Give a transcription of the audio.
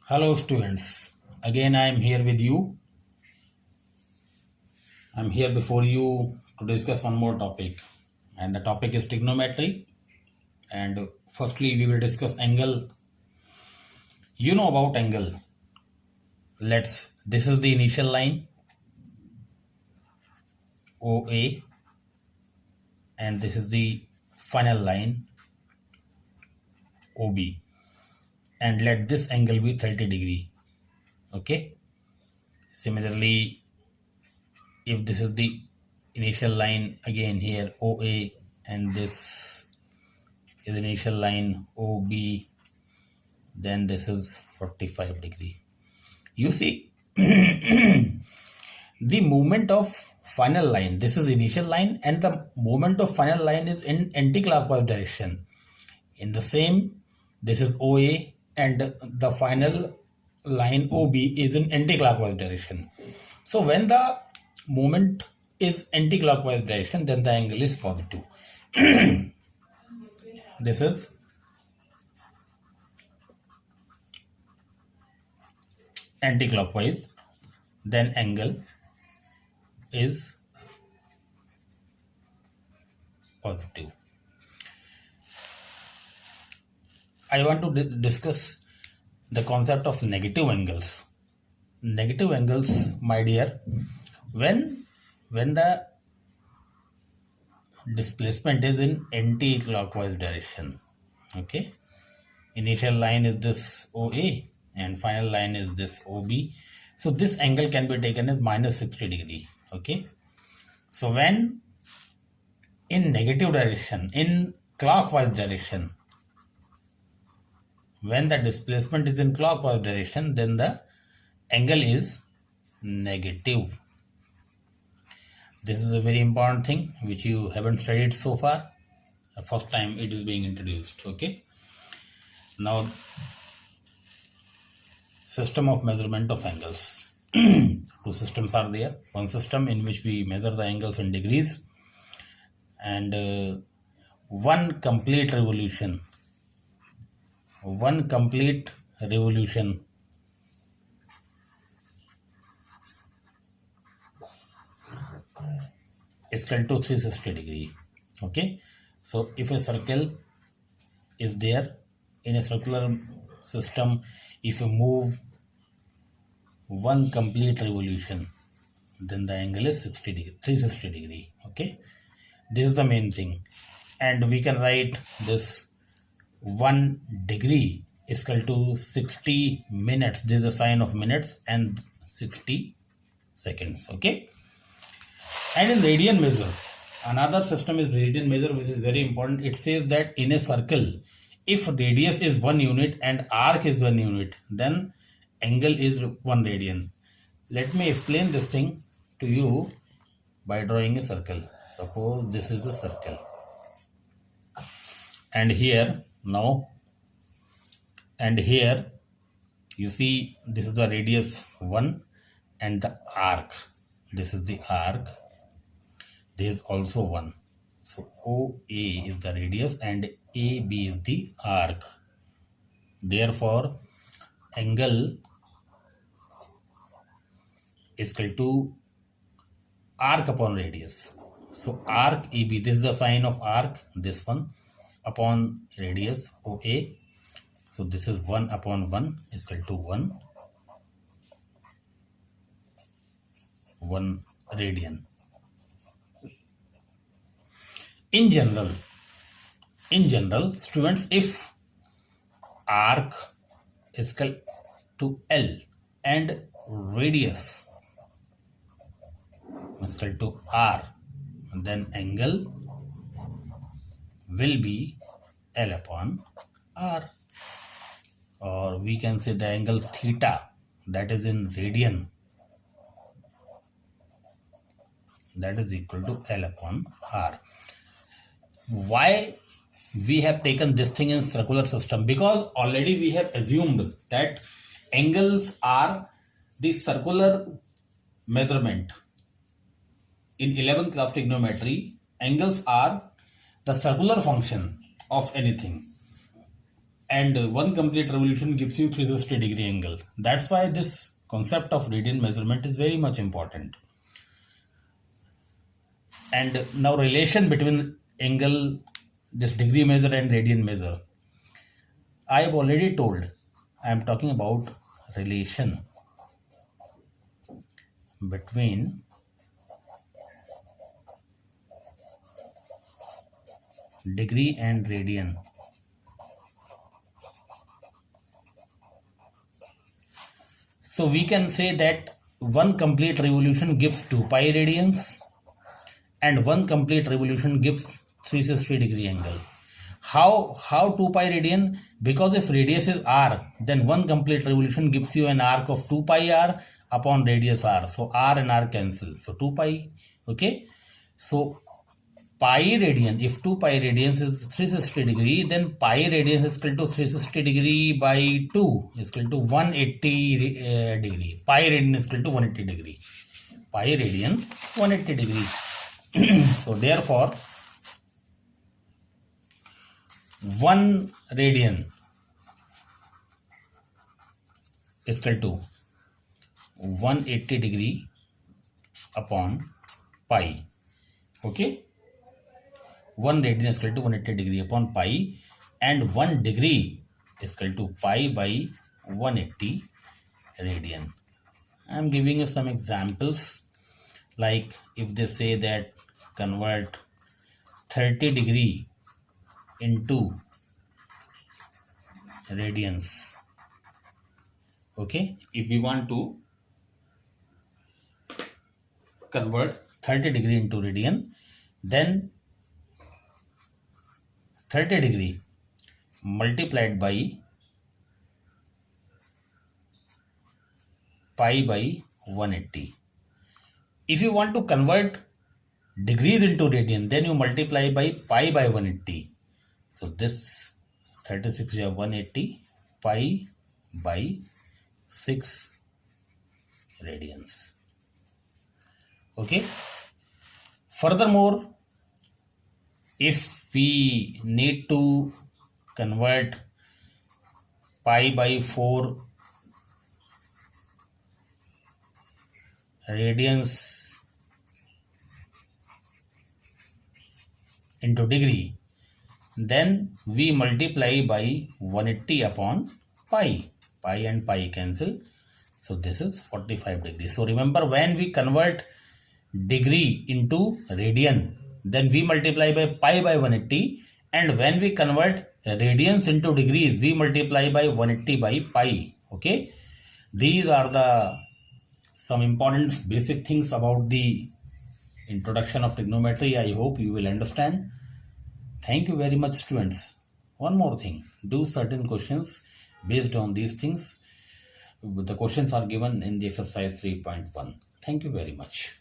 Hello students, again I am here with you. I am here before you to discuss one more topic, and the topic is trigonometry. And firstly we will discuss angle. You know about angle. This is the initial line OA, and this is the final line OB, and let this angle be 30 degree. Okay, similarly, if this is the initial line again here OA, and this is initial line OB, then this is 45 degree. You see, the movement of final line, this is initial line, and the movement of final line is in anti-clockwise direction. In the same, this is OA, and the final line OB is in anti-clockwise direction. So when the movement is anti-clockwise direction, then the angle is positive. This is anti-clockwise, then angle is positive. I want to discuss the concept of negative angles. Negative angles, my dear, when the displacement is in anti-clockwise direction. Okay, initial line is this OA and final line is this OB. So this angle can be taken as minus 60 degree. Okay, so when in negative direction, in clockwise direction, when the displacement is in clockwise direction, then the angle is negative. This is a very important thing which you haven't studied so far. The first time it is being introduced. Okay, now system of measurement of angles. Two systems are there. One system in which we measure the angles in degrees, and one complete revolution is equal to 360 degree. Okay, so if a circle is there in a circular system, if you move one complete revolution, then the angle is 60 degree, 360 degree. Okay, this is the main thing, and we can write this 1 degree is equal to 60 minutes. This is the sign of minutes, and 60 seconds. Okay, and in radian measure, another system is radian measure, which is very important. It says that in a circle, if radius is 1 unit and arc is 1 unit, then angle is 1 radian. Let me explain this thing to you by drawing a circle. Suppose this is a circle, and here you see this is the radius 1 and the arc. This is the arc. This is also 1. So OA is the radius and AB is the arc. Therefore, angle is equal to arc upon radius. So arc AB, this is the sign of arc, this one, upon radius OA. So this is 1 upon 1 is equal to 1 radian. In general, students, if arc is equal to L and radius is equal to R, then angle will be L upon R, or we can say the angle theta, that is in radian, that is equal to L upon R. Why we have taken this thing in circular system? Because already we have assumed that angles are the circular measurement. In 11th class trigonometry, angles are the circular function of anything. and one complete revolution gives you 360-degree angle. That's why this concept of radian measurement is very much important. And now relation between angle, this degree measure and radian measure. I have already told, I am talking about relation between degree and radian. So we can say that one complete revolution gives 2 pi radians and one complete revolution gives 360-degree angle. How 2 pi radian? Because if radius is r, then one complete revolution gives you an arc of 2 pi r upon radius r. So r and r cancel. So 2 pi. Okay. So pi radian, if 2 pi radians is 360-degree, then pi radians is equal to 360-degree by 2 is equal to 180-degree. Pi radian is equal to 180-degree. Pi radian 180-degree. So therefore 1 radian is equal to 180-degree upon pi. Okay. 1 radian is equal to 180-degree upon pi, and 1 degree is equal to pi by 180 radian. I am giving you some examples, like if they say that convert 30-degree into radians. Okay, if we want to convert 30-degree into radian, then 30-degree multiplied by pi by 180. If you want to convert degrees into radian, then you multiply by pi by 180. So this 36 you have 180 pi by 6 radians. Okay. Furthermore, if we need to convert pi by 4 radians into degree, then we multiply by 180 upon pi. Pi and pi cancel. So this is 45 degrees. So remember, when we convert degree into radian, then we multiply by pi by 180, and when we convert radians into degrees, we multiply by 180 by pi. Okay, these are the some important basic things about the introduction of trigonometry. I hope you will understand. Thank you very much, students. One more thing, do certain questions based on these things. The questions are given in the exercise 3.1. Thank you very much.